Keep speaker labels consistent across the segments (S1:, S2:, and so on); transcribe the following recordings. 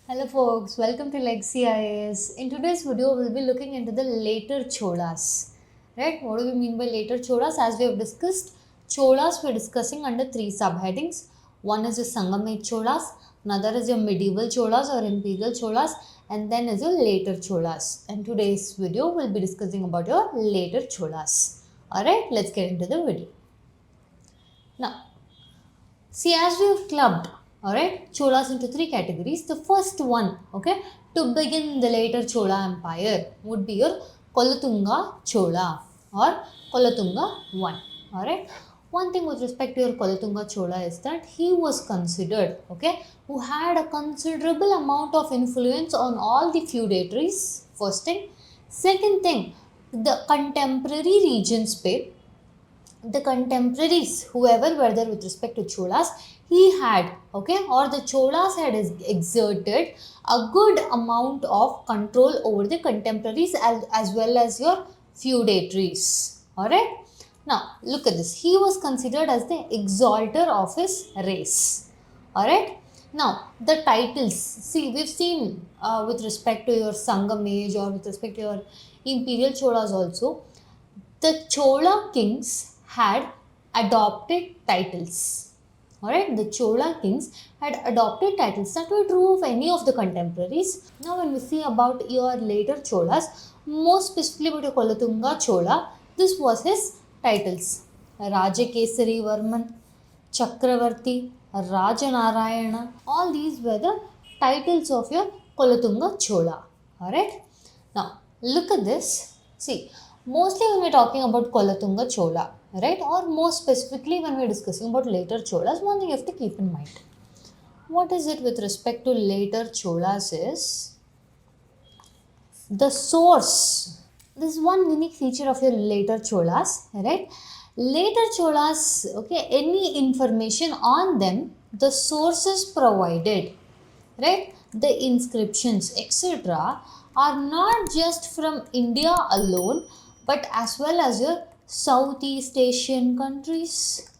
S1: Hello folks, welcome to Legacy IAS. In today's video, we'll be looking into the later Cholas. Right? What do we mean by later Cholas? As we have discussed, Cholas we're discussing under three subheadings. One is the Sangamate Cholas, another is your medieval Cholas or imperial Cholas, and then is your later Cholas. And today's video, we'll be discussing about your later Cholas. Alright, let's get into the video. Now, see, as we have clubbed, alright, Cholas into three categories. The first one, okay, to begin the later Chola Empire would be your Kolatunga Chola or Kolatunga I, alright. One thing with respect to your Kolatunga Chola is that he was considered, okay, who had a considerable amount of influence on all the feudatories, first thing. Second thing, the contemporary regions paid the contemporaries, whoever were there with respect to Cholas, he had, okay, or the Cholas had exerted a good amount of control over the contemporaries as well as your feudatories. Alright. Now, look at this. He was considered as the exalter of his race. Alright. Now, the titles. See, we've seen with respect to your Sangam age or with respect to your imperial Cholas also, the Chola kings had adopted titles. Alright, the Chola kings had adopted titles that were true of any of the contemporaries. Now, when we see about your later Cholas, more specifically about your Kolatunga Chola, this was his titles. Rajakesari Varman, Chakravarti, Rajanarayana, all these were the titles of your Kolatunga Chola. Alright, now look at this. See, mostly when we're talking about Kolatunga Chola, right, or more specifically when we're discussing about later Cholas, one thing you have to keep in mind. What is it with respect to later Cholas is the source. This is one unique feature of your later Cholas, right? Later Cholas, okay, any information on them, the sources provided, right, the inscriptions, etc., are not just from India alone, but as well as your Southeast Asian countries,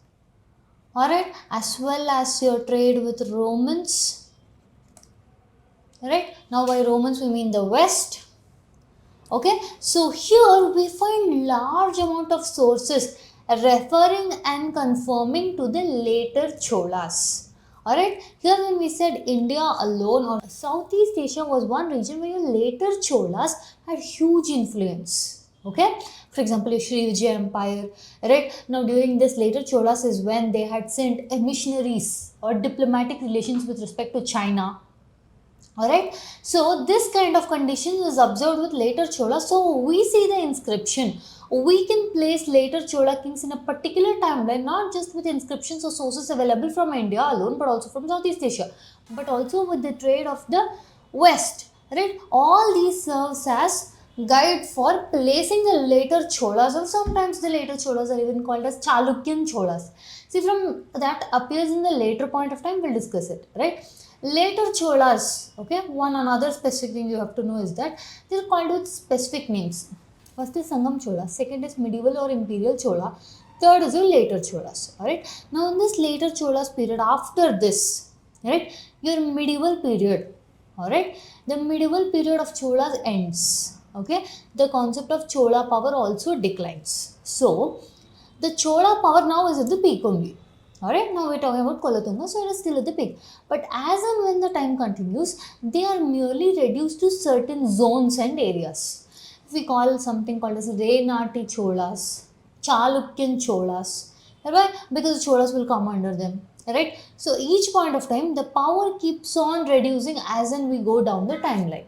S1: alright, as well as your trade with Romans, right? Now, by Romans, we mean the West. Okay, so here we find large amount of sources referring and confirming to the later Cholas. Alright, here when we said India alone or Southeast Asia was one region where your later Cholas had huge influence. Okay, for example, your Sri Vijaya Empire, right? Now, during this later Cholas is when they had sent missionaries or diplomatic relations with respect to China. Alright, so this kind of condition is observed with later Chola. So we see the inscription. We can place later Chola kings in a particular timeline, not just with inscriptions or sources available from India alone, but also from Southeast Asia, but also with the trade of the West. Right, all these serves as guide for placing the later Cholas, or sometimes the later Cholas are even called as Chalukyan Cholas. See, from that appears in the later point of time, we'll discuss it, right? Later Cholas, okay, one another specific thing you have to know is that they're called with specific names. First is Sangam Chola, second is medieval or imperial Chola, third is your later Cholas. Alright, now in this later Cholas period, after this, right, your medieval period, alright, the medieval period of Cholas ends. Okay, the concept of Chola power also declines. So, the Chola power now is at the peak only. Alright, now we're talking about Kolatunga, so it is still at the peak. But as and when the time continues, they are merely reduced to certain zones and areas. We call something called as Renati Cholas, Chalukyan Cholas, right? Because the Cholas will come under them, right? So each point of time, the power keeps on reducing as and we go down the timeline.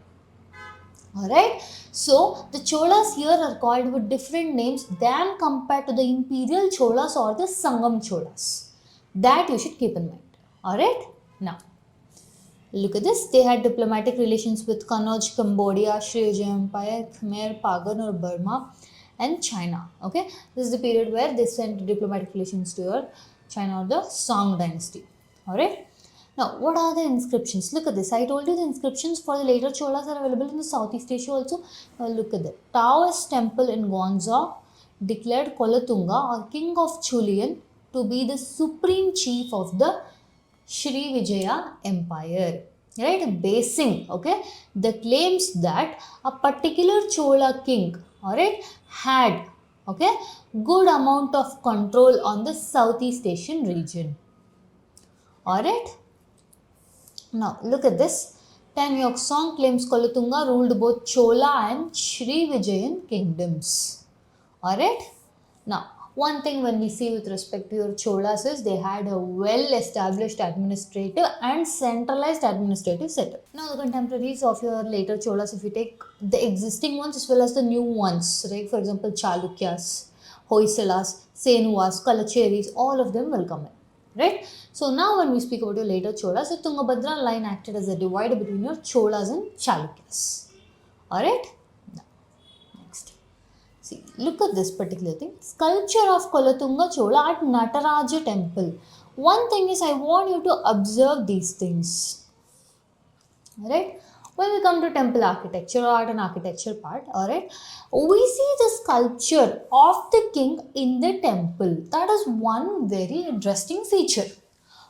S1: Alright, so the Cholas here are called with different names than compared to the imperial Cholas or the Sangam Cholas. That you should keep in mind. Alright, now look at this. They had diplomatic relations with Kannauj, Cambodia, Sri Vijaya Empire, Khmer, Pagan or Burma, and China. Okay, this is the period where they sent diplomatic relations to your China or the Song Dynasty. Alright. Now, what are the inscriptions? Look at this. I told you the inscriptions for the later Cholas are available in the Southeast Asia also. Now, look at that. Taoist temple in Gonza declared Kolatunga or king of Chulian to be the supreme chief of the Sri Vijaya Empire. right, basing, okay, the claims that a particular Chola king, all right, had, okay, good amount of control on the Southeast Asian region. All right. Now look at this. Ten Yok Song claims Kolatunga ruled both Chola and Sri Vijayan kingdoms. Alright? Now, one thing when we see with respect to your Cholas is they had a well established administrative and centralized administrative setup. Now, the contemporaries of your later Cholas, if you take the existing ones as well as the new ones, right? For example, Chalukyas, Hoysalas, Senuas, Kalacheris, all of them will come in. Right? So now when we speak about your later Cholas, the Tungabhadra line acted as a divider between your Cholas and Chalukyas. Alright? Next. See, look at this particular thing. Sculpture of Kolatunga Chola at Nataraja temple. One thing is I want you to observe these things. Alright? When we come to temple architecture or art and architecture part, alright, we see the sculpture of the king in the temple. That is one very interesting feature.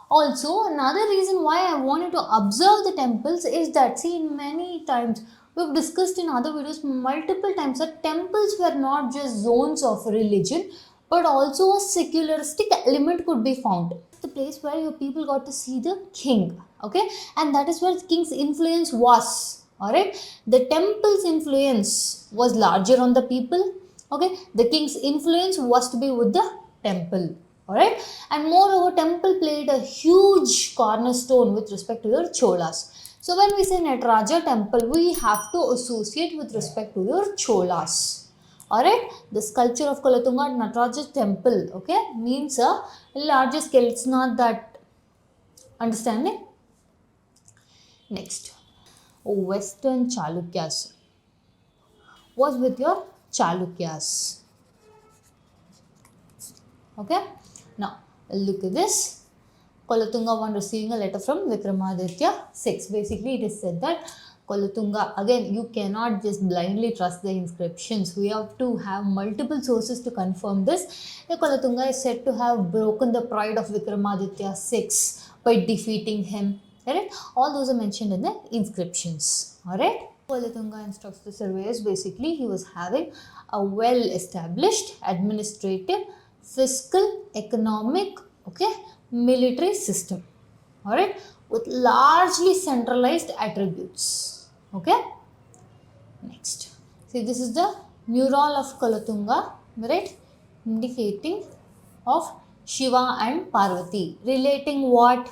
S1: Also, another reason why I wanted to observe the temples is that, see, many times we've discussed in other videos multiple times that temples were not just zones of religion but also a secularistic element could be found. The place where your people got to see the king, okay, and that is where the king's influence was. All right, the temple's influence was larger on the people. Okay, the king's influence was to be with the temple. Alright, and moreover, temple played a huge cornerstone with respect to your Cholas. So when we say Nataraja temple, we have to associate with respect to your Cholas. Alright, the sculpture of Kolatunga at Nataraja temple, okay, means a larger scale. It's not that understanding. Next, Western Chalukyas was with your Chalukyas. Okay. Now, look at this. Kolatunga one receiving a letter from Vikramaditya 6. Basically, it is said that Kolatunga, again, you cannot just blindly trust the inscriptions. We have to have multiple sources to confirm this. The Kolatunga is said to have broken the pride of Vikramaditya 6 by defeating him. Alright? All those are mentioned in the inscriptions. Alright? Kolatunga instructs the surveyors. Basically, he was having a well-established administrative, fiscal, economic, okay, military system, all right, with largely centralized attributes. Okay. Next, see, this is the mural of Kolatunga, right, indicating of Shiva and Parvati, relating what?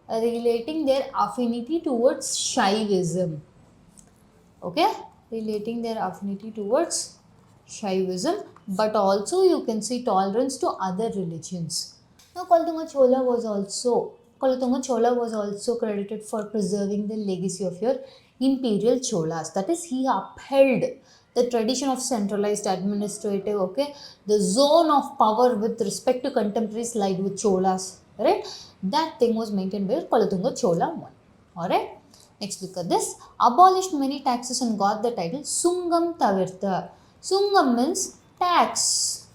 S1: Relating their affinity towards Shaivism. Okay, relating their affinity towards Shaivism, but also you can see tolerance to other religions. Now, Kolatunga Chola was also credited for preserving the legacy of your imperial Cholas. That is, he upheld the tradition of centralized administrative, okay, the zone of power with respect to contemporaries like with Cholas, right? That thing was maintained by Kolatunga Chola 1. Alright. Next, look at this. Abolished many taxes and got the title Sungam Tavirtha. Sungam means tax.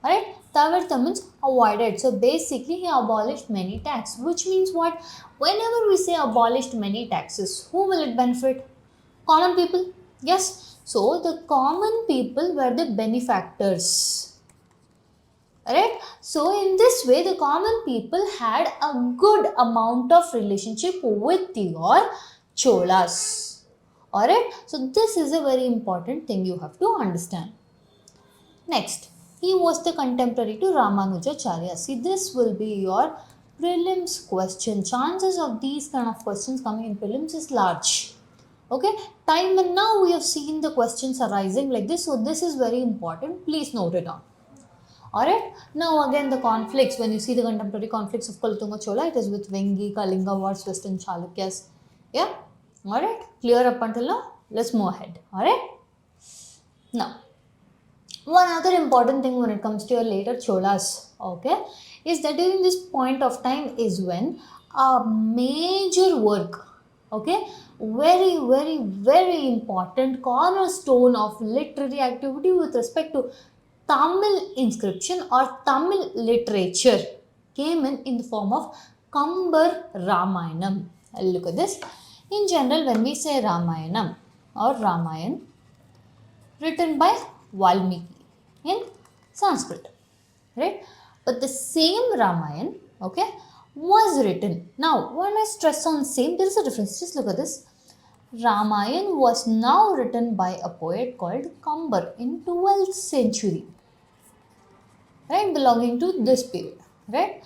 S1: Alright. Tavirtha means avoided. So basically he abolished many taxes. Which means what? Whenever we say abolished many taxes, who will it benefit? Common people. Yes. So the common people were the benefactors. Alright, so in this way the common people had a good amount of relationship with your Cholas. Alright, so this is a very important thing you have to understand. Next, he was the contemporary to Ramanujacharya. See, this will be your prelims question. Chances of these kind of questions coming in prelims is large. Okay, time and now we have seen the questions arising like this, so this is very important. Please note it down. Alright, now again the conflicts, when you see the contemporary conflicts of Kolatunga Chola, it is with Vengi, Kalinga wars, Western Chalukyas. Yeah, alright, clear up until now, let's move ahead. Alright, now, one other important thing when it comes to your later Cholas, okay, is that during this point of time is when a major work, okay, very important cornerstone of literary activity with respect to Tamil inscription or Tamil literature came in the form of Kambar Ramayanam. Look at this. In general, when we say Ramayanam or Ramayan, written by Valmiki in Sanskrit, right? But the same Ramayan, okay, was written. Now, when I stress on same, there is a difference. Just look at this. Ramayan was now written by a poet called Kambar in 12th century, right, belonging to this period, right?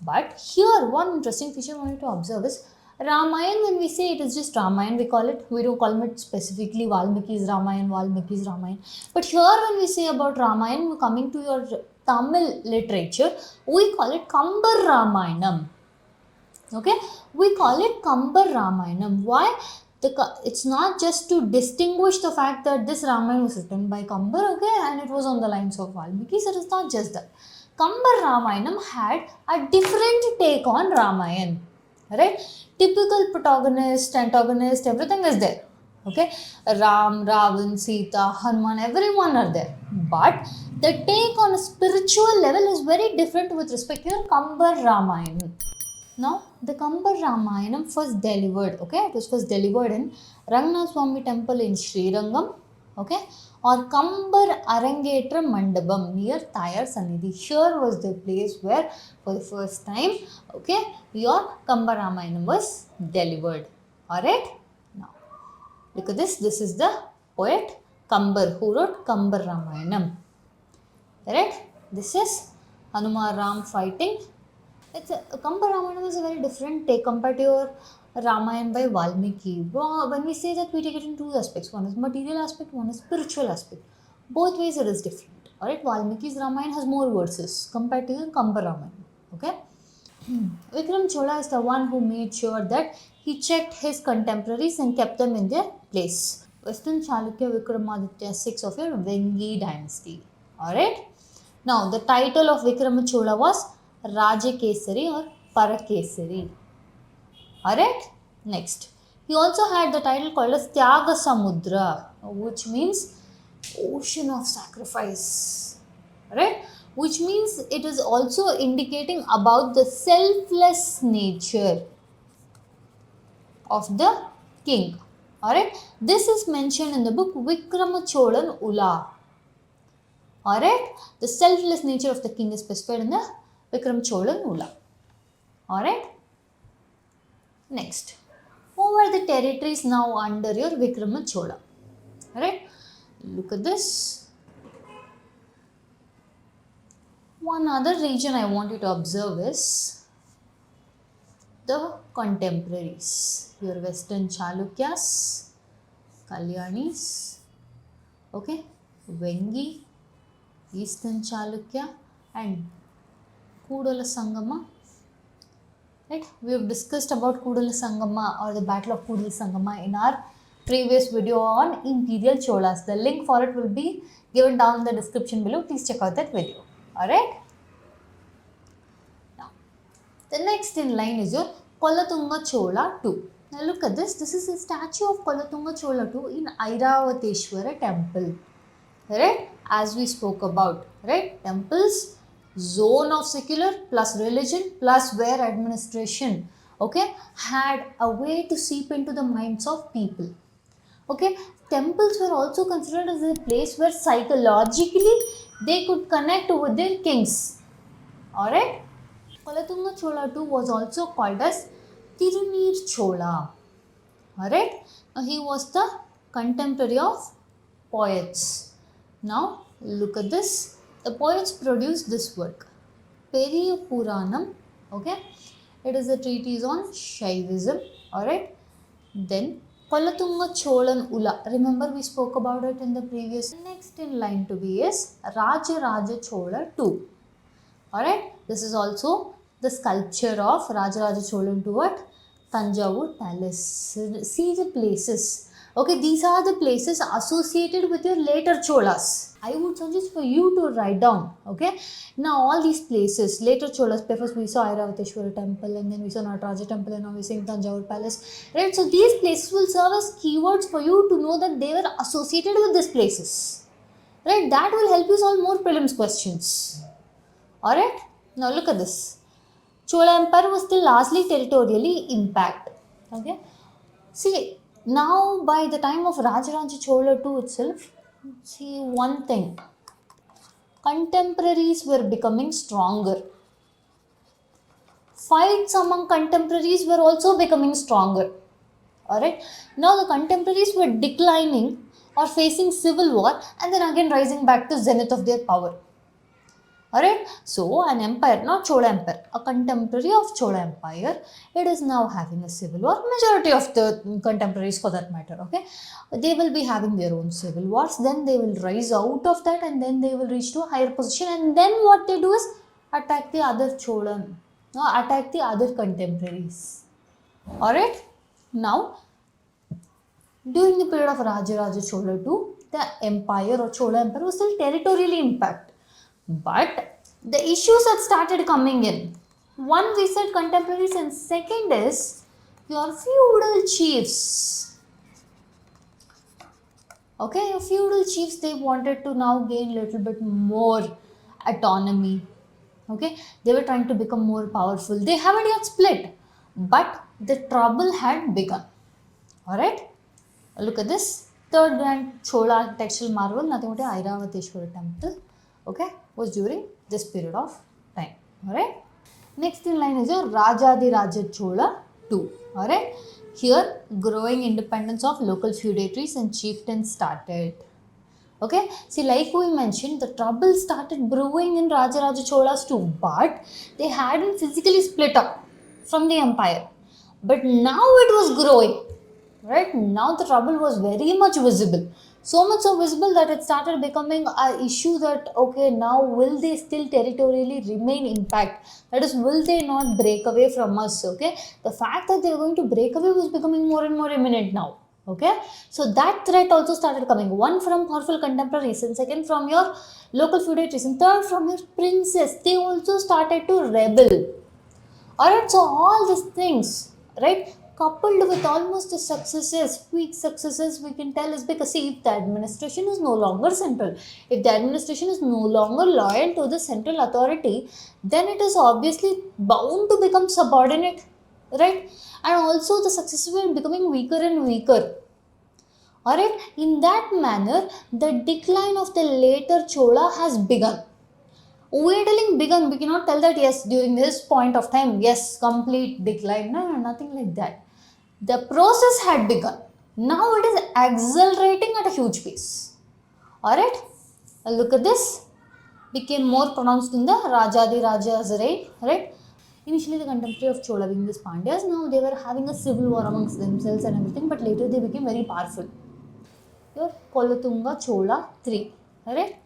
S1: But here, one interesting feature I want you to observe is Ramayan, when we say it is just Ramayan, we don't call it specifically Valmiki's Ramayan. But here, when we say about Ramayan, coming to your Tamil literature, we call it Kambar Ramayanam. Okay, we call it Kambar Ramayanam. Why? It's not just to distinguish the fact that this Ramayana was written by Kambar, okay, and it was on the lines of Valmiki. So it is not just that. Kambar Ramayanam had a different take on Ramayan, right? Typical protagonist, antagonist, everything is there. Okay, Ram, Ravan, Sita, Hanuman, everyone are there. But the take on a spiritual level is very different with respect to your Kambar Ramayanam. Now, the Kambar Ramayanam was delivered, okay, it was first delivered in Rangnath Swami temple in Srirangam, okay, or Kambar Arangetra Mandabam near Tayar Sannidhi. Here was the place where for the first time, okay, your Kambar Ramayanam was delivered. Alright, now look at this. This is the poet Kambar who wrote Kambar Ramayanam. Alright, this is Hanuman Ram fighting. Kambar Ramayana is a very different take compared to your Ramayana by Valmiki. When we say that, we take it in two aspects. One is material aspect, one is spiritual aspect. Both ways it is different. Alright, Valmiki's Ramayana has more verses compared to your Kambar Ramayana. Okay. Vikram Chola is the one who made sure that he checked his contemporaries and kept them in their place. Western Chalukya Vikramaditya 6 of your Vengi dynasty. Alright. Now, the title of Vikrama Chola was Rajakesari or Parakesari. Alright, next. He also had the title called as Tyaga Samudra, which means ocean of sacrifice. Alright, which means it is also indicating about the selfless nature of the king. Alright, this is mentioned in the book Vikrama Cholan Ula. Alright, the selfless nature of the king is specified in the Vikram Cholan Ula. Alright. Next. What were the territories now under your Vikrama Chola? Alright. Look at this. One other region I want you to observe is the contemporaries. Your Western Chalukyas, Kalyanis, okay, Vengi, Eastern Chalukya, and Kudala Sangama. Right? We have discussed about Kudala Sangama or the Battle of Kudala Sangama in our previous video on Imperial Cholas. The link for it will be given down in the description below. Please check out that video. Alright? Now, the next in line is your Kolatunga Chola 2. Now look at this. This is a statue of Kolatunga Chola 2 in Airavateshwara temple. Right? As we spoke about. Right? Temples, zone of secular plus religion plus where administration, okay, had a way to seep into the minds of people. Okay, temples were also considered as a place where psychologically they could connect with their kings. Alright, Kolatunga Chola II was also called as Tirunir Chola. Alright, now he was the contemporary of poets. Now look at this. The poets produced this work, Periya Puranam, okay, it is a treatise on Shaivism, alright. Then Kolatunga Cholan Ula, remember we spoke about it in the previous. Next in line to be is Rajaraja Chola II, alright. This is also the sculpture of Rajaraja Cholan II at Tanjavur Palace. See the places. Okay, these are the places associated with your later Cholas. I would suggest for you to write down, okay. Now all these places, later Cholas, first we saw Airavateshwara temple and then we saw Nataraja temple and now we see Tanjavur Palace, right. So these places will serve as keywords for you to know that they were associated with these places, right. That will help you solve more prelims questions. Alright, now look at this. Chola Empire was still largely territorially impact. Okay. See, now by the time of Rajaraja Chola II itself, see one thing, contemporaries were becoming stronger. Fights among contemporaries were also becoming stronger. Alright, now the contemporaries were declining or facing civil war and then again rising back to zenith of their power. Alright, so an empire, not Chola Empire, a contemporary of Chola Empire, it is now having a civil war. Majority of the contemporaries for that matter, okay, they will be having their own civil wars, then they will rise out of that and then they will reach to a higher position, and then what they do is attack the other Chola, attack the other contemporaries. Alright, now during the period of Rajaraja Chola II, the empire or Chola Empire was still territorially impact. But the issues had started coming in. One, we said contemporaries, and second is your feudal chiefs. Okay, your feudal chiefs, they wanted to now gain little bit more autonomy. Okay, they were trying to become more powerful. They haven't yet split, but the trouble had begun. Alright, look at this. Third grand Chola architectural marvel, nothing but Airavateshwara temple. Okay, was during this period of time. Alright. Next in line is your Rajadiraja Chola II. Alright. Here, growing independence of local feudatories and chieftains started. Okay. See, like we mentioned, the trouble started brewing in Rajaraja Cholas too, but they hadn't physically split up from the empire. But now it was growing. Right. Now the trouble was very much visible. So much so visible that it started becoming an issue that, okay, now will they still territorially remain intact? That is, will they not break away from us? Okay, the fact that they are going to break away was becoming more and more imminent now. Okay, so that threat also started coming. One from powerful contemporaries, and second from your local feudatories, and third from your princes. They also started to rebel. Alright, so all these things, right, coupled with almost the successes, quick successes, we can tell is because, see, if the administration is no longer central, if the administration is no longer loyal to the central authority, then it is obviously bound to become subordinate, right? And also the successes were becoming weaker and weaker. Alright, in that manner, the decline of the later Chola has begun. Wheedling begun, we cannot tell that yes, during this point of time, yes, complete decline. No, nothing like that. The process had begun. Now it is accelerating at a huge pace. Alright, look at this. Became more pronounced in the Rajadiraja's reign. Right? Initially, the contemporary of Chola being the Pandyas, now they were having a civil war amongst themselves and everything, but later they became very powerful. Your Kolatunga Chola III. Alright?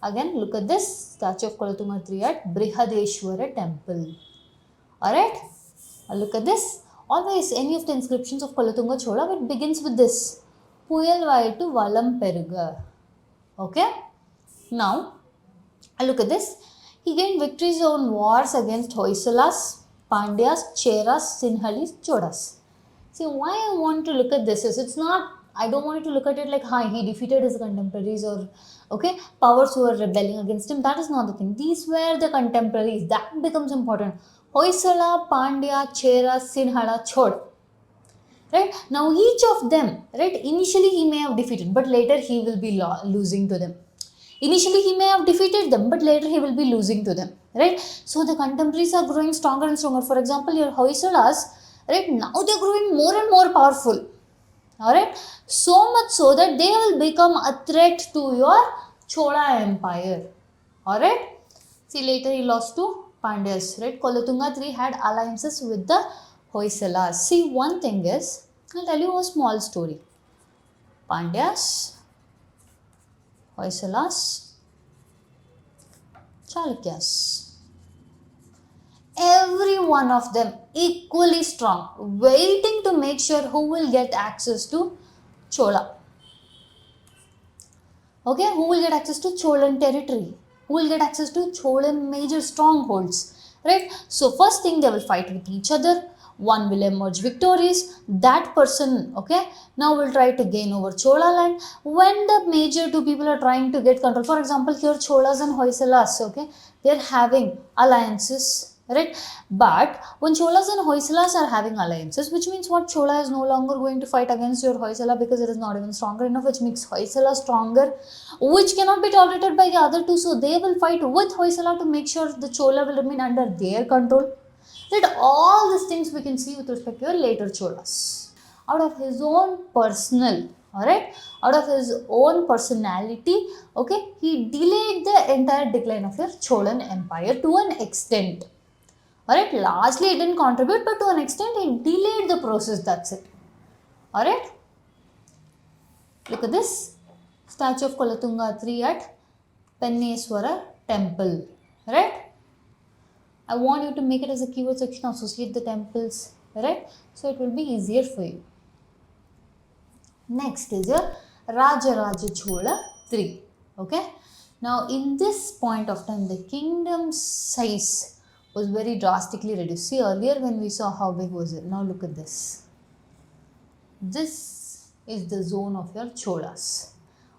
S1: Again, look at this statue of Kolatunga III at Brihadeshwara temple. Alright? Look at this. Always any of the inscriptions of Kolatunga Chola, it begins with this. Puyalvaitu Valam Peruga. Okay? Now, look at this. He gained victories on wars against Hoysalas, Pandyas, Cheras, Sinhalis, Cholas. See, why I want to look at this is, it's not, I don't want you to look at it like, hi, he defeated his contemporaries or, okay, powers who were rebelling against him. That is not the thing. These were the contemporaries. That becomes important. Hoysala, Pandya, Chera, Sinhala, Chod. Right? Now each of them, right, initially he may have defeated, but later he will be losing to them. Initially he may have defeated them, but later he will be losing to them. Right? So the contemporaries are growing stronger and stronger. For example, your Hoysalas, right, now they are growing more and more powerful. Alright? So much so that they will become a threat to your Chola Empire. Alright? See, later he lost to Pandyas, right? Kolatunga III had alliances with the Hoysalas. See, one thing is, I'll tell you a small story. Pandyas, Hoysalas, Chalukyas. Every one of them equally strong, waiting to make sure who will get access to Chola. Okay, who will get access to Cholan territory? Who will get access to Cholan major strongholds? Right? So first thing, they will fight with each other. One will emerge victorious. That person, okay, now will try to gain over Chola land. When the major two people are trying to get control, for example, here Cholas and Hoysalas, okay, they are having alliances. right? But when Cholas and Hoysalas are having alliances, which means what, Chola is no longer going to fight against your Hoysala because it is not even stronger enough, which makes Hoysala stronger, which cannot be tolerated by the other two. So they will fight with Hoysala to make sure the Chola will remain under their control. That all these things we can see with respect to your later Cholas. Out of his own personal, alright, out of his own personality, okay, he delayed the entire decline of your Cholan empire to an extent. Alright, largely it didn't contribute, but to an extent it delayed the process, that's it. Alright, look at this statue of Kolatunga 3 at Penneswara temple, right? I want you to make it as a keyword section, associate the temples, right? So it will be easier for you. Next is your Rajaraja Chola 3, okay? Now in this point of time, the kingdom's size was very drastically reduced. See, earlier when we saw how big was it, now look at this. This is the zone of your Cholas.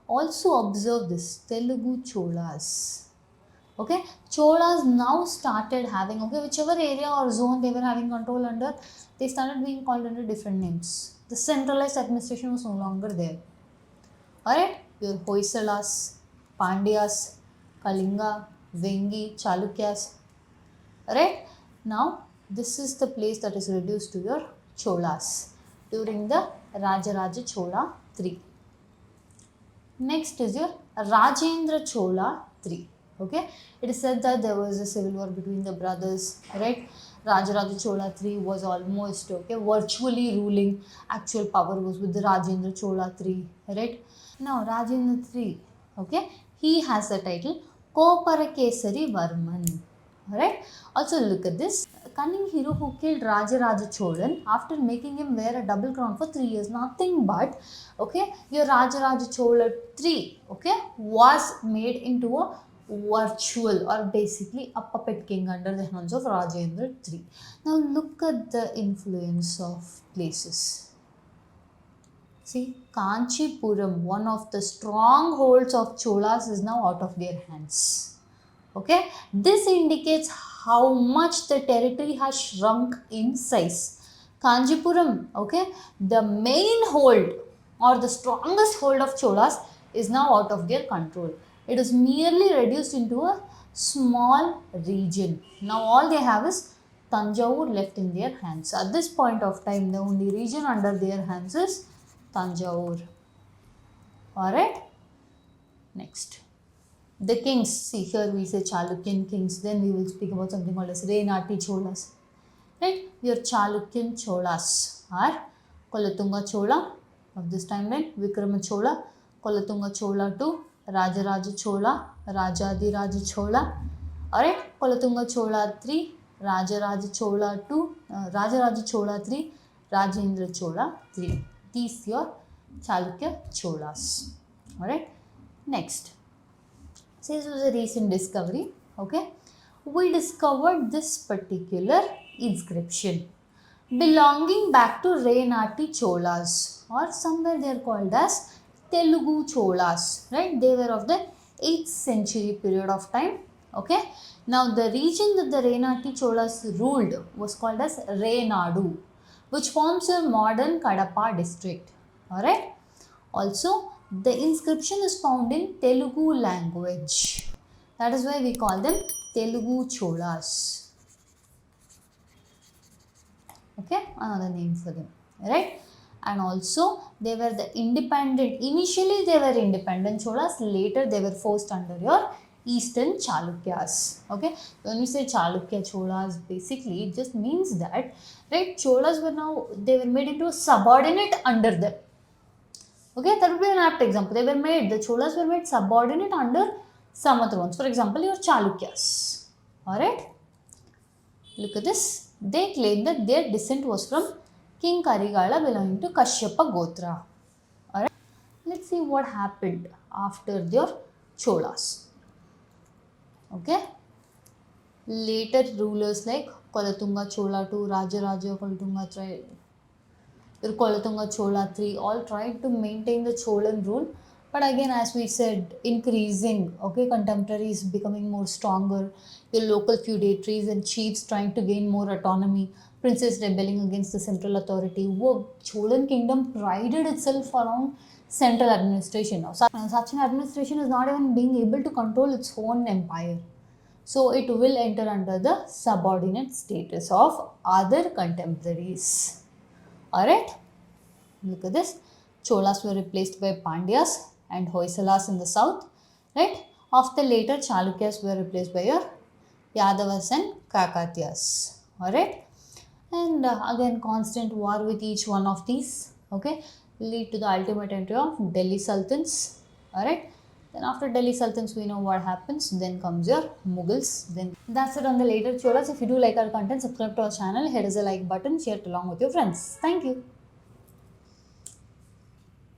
S1: Also observe this, Telugu Cholas. Okay, Cholas now started having, okay, whichever area or zone they were having control under, they started being called under different names. The centralized administration was no longer there. Alright, your Hoysalas, Pandyas, Kalinga, Vengi, Chalukyas. Alright, now this is the place that is reduced to your Cholas during the Rajaraja Chola 3. Next is your Rajendra Chola 3. Okay, it is said that there was a civil war between the brothers, right? Rajaraja Chola 3 was almost, okay, virtually ruling. Actual power was with the Rajendra Chola 3, right? Now Rajendra 3, okay, he has the title Koparakesari Varman. Alright, also look at this cunning hero who killed Rajaraja Cholan after making him wear a double crown for 3 years. Nothing but, okay, your Rajaraja Chola 3, okay, was made into a virtual or basically a puppet king under the hands of Rajendra 3. Now look at the influence of places. See, Kanchipuram, one of the strongholds of Cholas, is now out of their hands. Okay, this indicates how much the territory has shrunk in size. Kanchipuram, okay, the main hold or the strongest hold of Cholas is now out of their control. It is merely reduced into a small region. Now all they have is Tanjavur left in their hands. At this point of time, the only region under their hands is Tanjavur. Alright, next. The kings, see here we say Chalukyan kings, then we will speak about something called as Renati Cholas. Right, your Chalukyan Cholas are Kolatunga Chola of this timeline, Vikrama Chola, Kolatunga Chola 2, Rajaraja Chola, Rajadiraja Chola. Alright, Kolatunga Chola 3, Rajaraja Chola 2, Rajaraja Chola 3, Rajendra Chola 3. These your Chalukya Cholas. Alright, next. So this was a recent discovery, okay. We discovered this particular inscription belonging back to Renati Cholas, or somewhere they are called as Telugu Cholas, right? They were of the 8th century period of time, okay. Now the region that the Renati Cholas ruled was called as Renadu, which forms a modern Kadapa district, alright. Also, the inscription is found in Telugu language. That is why we call them Telugu Cholas. Okay, another name for them, right? And also, they were the independent, initially they were independent Cholas, later they were forced under your Eastern Chalukyas. Okay, when we say Chalukya Cholas, basically it just means that, right, Cholas were now, they were made into a subordinate under them. Okay, that would be an apt example. They were made, the Cholas were made subordinate under some other ones. For example, your Chalukyas. Alright, look at this. They claim that their descent was from King Karigala belonging to Kashyapa Gotra. Alright, let's see what happened after their Cholas. Okay, later rulers like Kolatunga Chola 2, Rajaraja Kolatunga 3, Kolatunga Chola 3 all tried to maintain the Cholan rule, But again, as we said, increasing, okay, contemporaries becoming more stronger, your local feudatories and chiefs trying to gain more autonomy, princes rebelling against the central authority. Whoa, Cholan kingdom prided itself around central administration. Now, such an administration is not even being able to control its own empire. So it will enter under the subordinate status of other contemporaries. Alright, look at this. Cholas were replaced by Pandyas and Hoysalas in the south. Right? Of the later Chalukyas were replaced by your Yadavas and Kakatiyas. Alright? And again, constant war with each one of these. Okay? Lead to the ultimate entry of Delhi Sultans. Alright? Then after Delhi Sultans, we know what happens. Then comes your Mughals. Then that's it on the later Cholas. If you do like our content, subscribe to our channel, hit us a like button, share it along with your friends. Thank you.